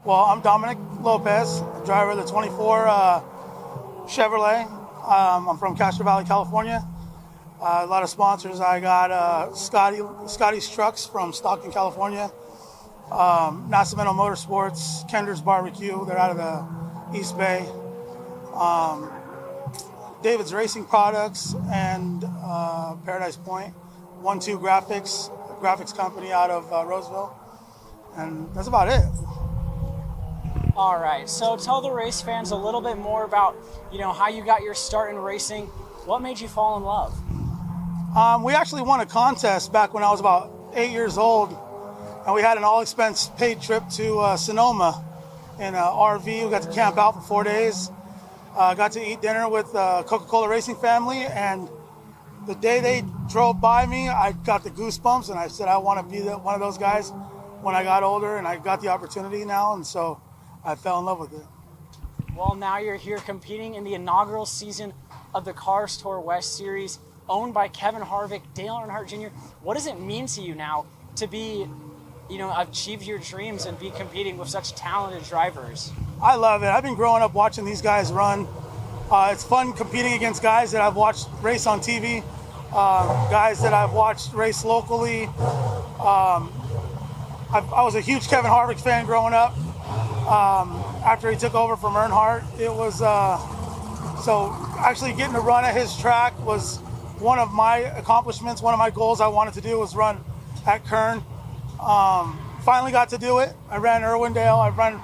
Well, I'm Dominic Lopez, driver of the 24 Chevrolet. I'm from Castro Valley, California. A lot of sponsors. I got Scotty's Trucks from Stockton, California. Nascimento Motorsports, Kender's Barbecue. They're out of the East Bay. David's Racing Products and Paradise Point. 1-2 graphics company out of Roseville. And that's about it. All right, so tell the race fans a little bit more about, how you got your start in racing. What made you fall in love? We actually won a contest back when I was about 8 years old, and we had an all-expense paid trip to Sonoma in an RV. We got to camp out for 4 days. Got to eat dinner with Coca-Cola Racing family, and the day they drove by me, I got the goosebumps, and I said I want to be one of those guys when I got older, and I got the opportunity now, and so I fell in love with it. Well, now you're here competing in the inaugural season of the Cars Tour West Series, owned by Kevin Harvick, Dale Earnhardt Jr. What does it mean to you now to be, achieve your dreams and be competing with such talented drivers? I love it. I've been growing up watching these guys run. It's fun competing against guys that I've watched race on TV, guys that I've watched race locally. I was a huge Kevin Harvick fan growing up. After he took over from Earnhardt, it was so actually getting to run at his track was one of my accomplishments. One of my goals I wanted to do was run at Kern. Finally got to do it. I ran Irwindale.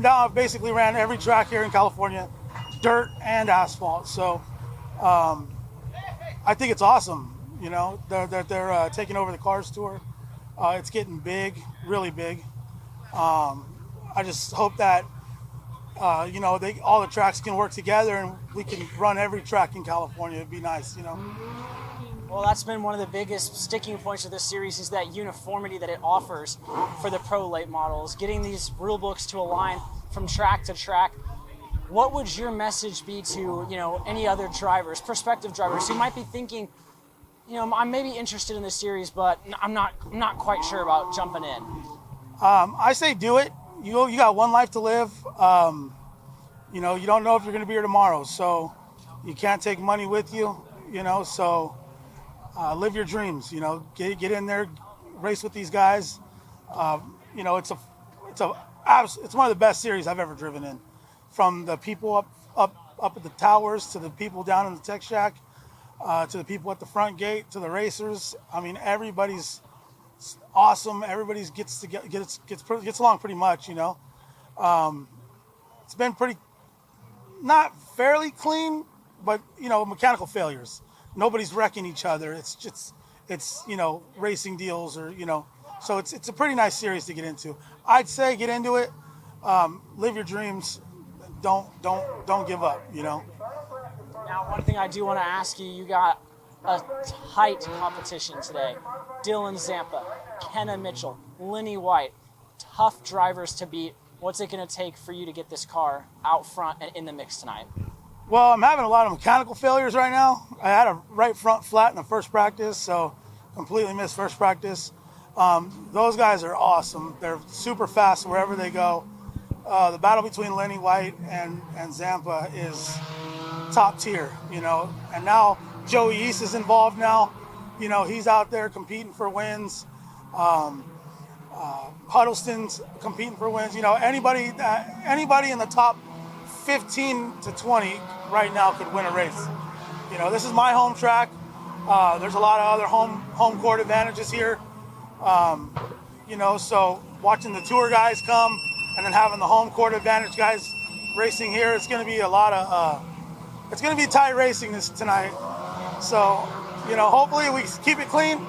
I've basically ran every track here in California, dirt and asphalt. So I think it's awesome. They're taking over the Cars Tour. It's getting big, really big. I just hope that all the tracks can work together and we can run every track in California. It'd be nice, Well, that's been one of the biggest sticking points of this series is that uniformity that it offers for the pro late models, getting these rule books to align from track to track. What would your message be to, any other drivers, prospective drivers who might be thinking, I'm maybe interested in this series, but I'm not quite sure about jumping in? I say do it. You got one life to live. You don't know if you're going to be here tomorrow, so you can't take money with you. So live your dreams. Get in there, race with these guys. It's one of the best series I've ever driven in. From the people up at the towers to the people down in the tech shack, to the people at the front gate, to the racers. I mean, everybody's awesome. Everybody gets along pretty much. It's been pretty, not fairly clean, but mechanical failures. Nobody's wrecking each other. It's racing deals or so it's a pretty nice series to get into. I'd say get into it. Live your dreams. Don't give up. Now, one thing I do want to ask you, you got a tight competition today. Dylan Zampa, Kenna Mitchell, Lenny White, tough drivers to beat. What's it going to take for you to get this car out front and in the mix tonight? Well, I'm having a lot of mechanical failures right now. I had a right front flat in the first practice, so completely missed first practice. Those guys are awesome. They're super fast wherever they go. The battle between Lenny White and Zampa is top tier, and now Joey East is involved now. He's out there competing for wins. Huddleston's competing for wins. Anybody in the top 15 to 20 right now could win a race. This is my home track. There's a lot of other home court advantages here. So watching the tour guys come and then having the home court advantage guys racing here, it's going to be it's going to be tight racing tonight. So, hopefully we keep it clean,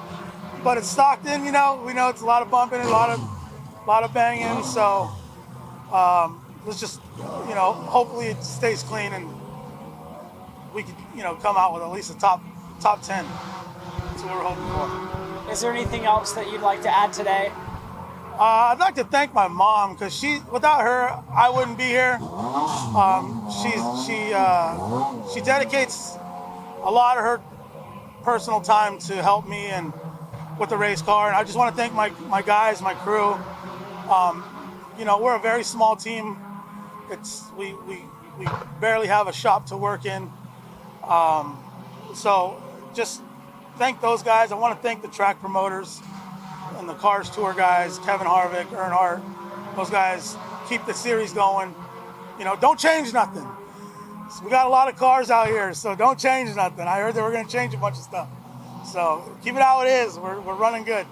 but it's Stockton, we know it's a lot of bumping and a lot of banging. So, let's just, hopefully it stays clean and we can, come out with at least a top 10. That's what we're hoping for. Is there anything else that you'd like to add today? I'd like to thank my mom because without her, I wouldn't be here. She dedicates a lot of her personal time to help me and with the race car. And I just want to thank my guys, my crew. you know, we're a very small team. We barely have a shop to work in. So just thank those guys. I want to thank the track promoters and the Cars Tour guys, Kevin Harvick, Earnhardt. Those guys keep the series going. You know, don't change nothing. So we got a lot of cars out here, so don't change nothing. I heard they were going to change a bunch of stuff. So keep it how it is. We're running good.